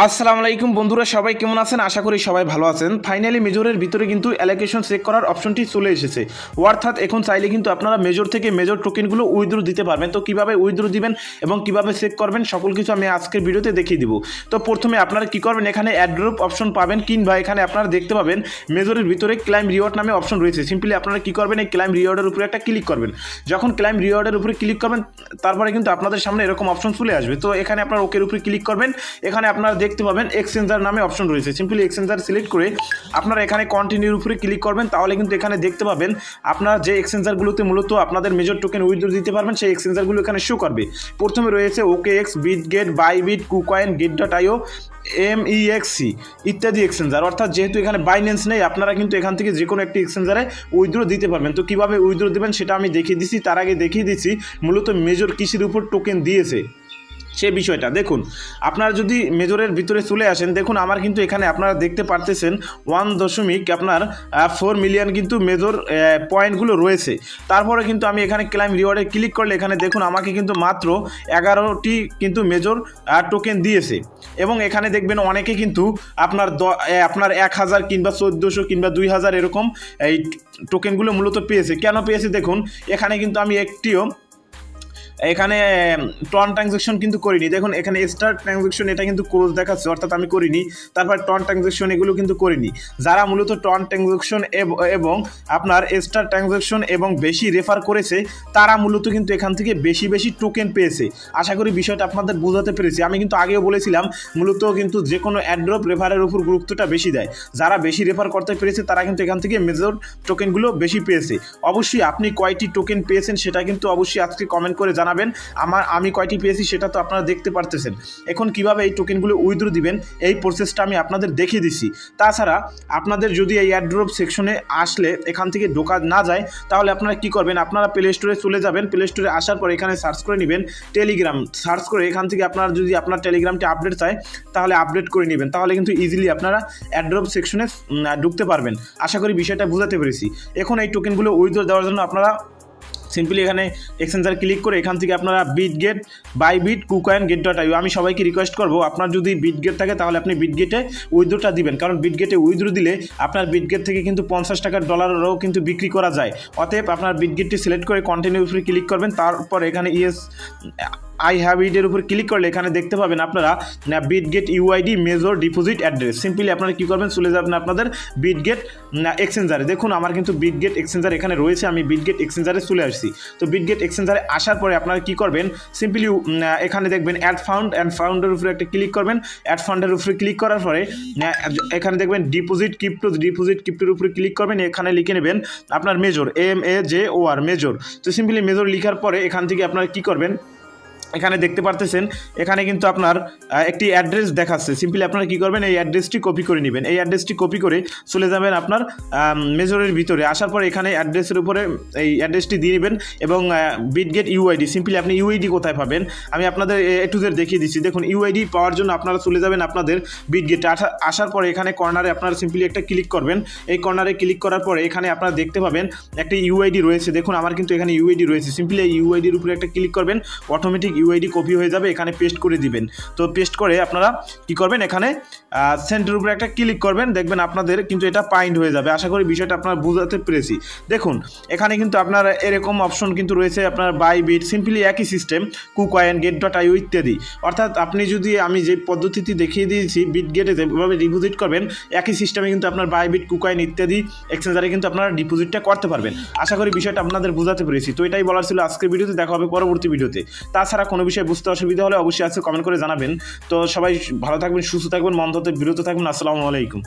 আসসালামু আলাইকুম বন্ধুরা, সবাই কেমন আছেন? আশা করি সবাই ভালো আছেন। ফাইনালি মেজরের ভিতরে কিন্তু অ্যালোকেশন চেক করার অপশনটি চলে এসেছে। অর্থাৎ এখন চাইলে কিন্তু আপনারা মেজর থেকে মেজর টোকেনগুলো উইথড্র দিতে পারবেন। তো কীভাবে উইথড্র দিবেন এবং কীভাবে চেক করবেন সকল কিছু আমি আজকের ভিডিওতে দেখিয়ে দিব। তো প্রথমে আপনারা কী করবেন, এখানে অ্যাড্রপ অপশন পাবেন, কিংবা এখানে আপনারা দেখতে পাবেন মেজরের ভিতরে ক্লাইম রিওয়ার্ড নামে অপশন রয়েছে। সিম্পলি আপনারা কী করবেন, এই ক্লাইম রিওয়ার্ডের উপরে একটা ক্লিক করবেন। যখন ক্লাইম রিওয়ার্ডের উপরে ক্লিক করবেন তারপরে কিন্তু আপনাদের সামনে এরকম অপশন চলে আসবে। তো এখানে আপনারা ওকের উপরে ক্লিক করবেন। এখানে আপনারা দেখতে পাবেন এক্সচেঞ্জার নামে অপশন রয়েছে। সিম্পলি এক্সচেঞ্জার সিলেক্ট করে আপনারা এখানে কন্টিনিউর উপরে ক্লিক করবেন। তাহলে কিন্তু এখানে দেখতে পাবেন আপনারা যে এক্সচেঞ্জারগুলোতে মূলত আপনাদের মেজর টোকেন উইথড্র দিতে পারবেন সেই এক্সচেঞ্জারগুলো এখানে শো করবে। প্রথমে রয়েছে OKX, বিটগেট, বাইবিট, কুকয়েন, গেট.io, MEXC ইত্যাদি এক্সচেঞ্জার। অর্থাৎ যেহেতু এখানে বাইন্যান্স নেই, আপনারা কিন্তু এখান থেকে যে কোনো একটি এক্সচেঞ্জারে উইথড্র দিতে পারবেন। তো কীভাবে উইথড্র দেবেন সেটা আমি দেখিয়ে দিচ্ছি। তার আগে দেখিয়ে দিচ্ছি মূলত মেজর কিসের উপর টোকেন দিয়েছে সে বিষয়টা। দেখুন, আপনারা যদি মেজরের ভিতরে চলে আসেন, দেখুন আমার কিন্তু এখানে আপনারা দেখতে পারতেছেন 1.4 মিলিয়ন কিন্তু মেজর পয়েন্টগুলো রয়েছে। তারপরে কিন্তু আমি এখানে ক্লাইম রিওয়ার্ডে ক্লিক করলে এখানে দেখুন আমাকে কিন্তু মাত্র 11টি কিন্তু মেজর টোকেন দিয়েছে। এবং এখানে দেখবেন অনেকে কিন্তু আপনার 1000 কিংবা 1400 কিংবা 2000 এরকম এই টোকেনগুলো মূলত পেয়েছে। কেন পেয়েছে দেখুন, এখানে কিন্তু আমি একটিও এখানে টন ট্রানজ্যাকশন কিন্তু করিনি। দেখুন এখানে স্টার ট্রানজ্যাকশন এটা কিন্তু ক্লোজ দেখাচ্ছে, অর্থাৎ আমি করিনি। তারপর টন ট্রানজ্যাকশন এগুলো কিন্তু করিনি। যারা মূলত টন ট্রানজ্যাকশন এবং আপনার স্টার ট্রানজ্যাকশন এবং বেশি রেফার করেছে তারা মূলত কিন্তু এখান থেকে বেশি বেশি টোকেন পেয়েছে। আশা করি বিষয়টা আপনাদের বোঝাতে পেরেছি। আমি কিন্তু আগেও বলেছিলাম মূলত কিন্তু যে কোনো অ্যাড্রপ রেফারের উপর গুরুত্বটা বেশি দেয়। যারা বেশি রেফার করতে পেরেছে তারা কিন্তু এখান থেকে মেজর টোকেনগুলো বেশি পেয়েছে। অবশ্যই আপনি কয়টি টোকেন পেয়েছেন সেটা কিন্তু অবশ্যই আজকে কমেন্ট করে জানাবেন। আমি কয়টি পেয়েছি সেটা তো আপনারা দেখতে পারতেছেন। এখন কিভাবে এই টোকেনগুলো উইথড্র দিবেন এই প্রসেসটা আমি আপনাদের দেখিয়ে দিচ্ছি। তাছাড়া আপনাদের যদি এই অ্যাড্রপ সেকশনে আসলে এখান থেকে ঢোকা না যায় তাহলে আপনারা কি করবেন, আপনারা প্লে স্টোরে চলে যাবেন। প্লে স্টোরে আসার পর এখানে সার্চ করে নেবেন টেলিগ্রাম। সার্চ করে এখান থেকে আপনারা যদি আপনার টেলিগ্রামটি আপডেট চায় তাহলে আপডেট করে নেবেন। তাহলে কিন্তু ইজিলি আপনারা অ্যাড্রপ সেকশনে ঢুকতে পারবেন। আশা করি বিষয়টা বোঝাতে পেরেছি। এখন এই টোকেনগুলো উইথড্র দেওয়ার জন্য আপনারা সিম্পলি এখানে এক্সচেঞ্জার ক্লিক করে এখান থেকে আপনারা বিটগেট, বাইবিট, কুকয়েন, গেট.io আমি সবাইকে রিকোয়েস্ট করবো আপনার যদি বিটগেট থাকে তাহলে আপনি বিটগেটে উইথড্রটা দিবেন। কারণ বিটগেটে উইথড্র দিলে আপনার বিটগেট থেকে কিন্তু 50 টাকার ডলারেরও কিন্তু বিক্রি করা যায়। অতএব আপনার বিটগেটটি সিলেক্ট করে কন্টিনিউ উপরে ক্লিক করবেন। তারপর এখানে আই হ্যাভ ইটের উপর ক্লিক করলে এখানে দেখতে পাবেন আপনারা Bitget UID major deposit address. Simply আপনারা কী করবেন, চলে যাবেন আপনাদের বিটগেট এক্সচেঞ্জারে। দেখুন আমার কিন্তু বিটগেট এক্সচেঞ্জার এখানে রয়েছে, আমি বিটগেট এক্সচেঞ্জারে চলে আসছি। তো বিটগেট এক্সচেঞ্জারে আসার পরে আপনারা কী করবেন, সিম্পলি এখানে দেখবেন অ্যাড ফাউন্ডের উপরে একটা ক্লিক করবেন। অ্যাড ফান্ডের উপরে ক্লিক করার পরে এখানে দেখবেন ডিপোজিট ক্রিপ্টোর উপরে ক্লিক করবেন। এখানে লিখে নেবেন আপনার মেজর, MEJOR মেজর। তো সিম্পলি মেজর লিখার পরে এখান থেকে আপনারা কী করবেন, এখানে দেখতে পারতেছেন এখানে কিন্তু আপনার একটি অ্যাড্রেস দেখাচ্ছে। সিম্পলি আপনারা কী করবেন, এই অ্যাড্রেসটি কপি করে নেবেন। এই অ্যাড্রেসটি কপি করে চলে যাবেন আপনার মেজরের ভিতরে। আসার পরে এখানে অ্যাড্রেসের উপরে এই অ্যাড্রেসটি দিয়ে নেবেন এবং বিটগেট ইউআইডি। সিম্পলি আপনি ইউআইডি কোথায় পাবেন আমি আপনাদের A to Z দেখিয়ে দিচ্ছি। দেখুন ইউআইডি পাওয়ার জন্য আপনারা চলে যাবেন আপনাদের বিটগেটে। আসার পরে এখানে কর্নারে আপনারা সিম্পলি একটা ক্লিক করবেন। এই কর্নারে ক্লিক করার পরে এখানে আপনারা দেখতে পাবেন একটা ইউআইডি রয়েছে। দেখুন আমার কিন্তু এখানে ইউআইডি রয়েছে। সিম্পলি এই ইউআইডির উপরে একটা ক্লিক করবেন, অটোমেটিক ইউআইডি কপি হয়ে যাবে, এখানে পেস্ট করে দিবেন। তো পেস্ট করে আপনারা কি করবেন, এখানে সেন্টারের উপরে একটা ক্লিক করবেন, দেখবেন আপনাদের কিন্তু এটা পাইন্ড হয়ে যাবে। আশা করি বিষয়টা আপনারা বুঝাতে পেরেছি। দেখুন এখানে কিন্তু আপনার এরকম অপশন কিন্তু রয়েছে আপনার বাইবিট, সিম্পলি একই সিস্টেম, কুকয়েন, গেট.io ইত্যাদি। অর্থাৎ আপনি যদি আমি যে পদ্ধতিটি দেখিয়ে দিয়েছি বিটগেটে যেভাবে ডিপোজিট করবেন একই সিস্টেমে কিন্তু আপনার বাইবিট, কুকয়েন ইত্যাদি এক্সচেঞ্জারে কিন্তু আপনারা ডিপোজিটটা করতে পারবেন। আশা করি বিষয়টা আপনাদের বুঝাতে পেরেছি। তো এটাই বলার ছিল আজকের ভিডিওতে। দেখা হবে পরবর্তী ভিডিওতে। তাছাড়া কোনো বিষয়ে বুঝতে অসুবিধা হলে অবশ্যই আজকে কমেন্ট করে জানাবেন। তো সবাই ভালো থাকবেন, সুস্থ থাকবেন, মন থেকে বিরত থাকবেন। আসসালামু আলাইকুম।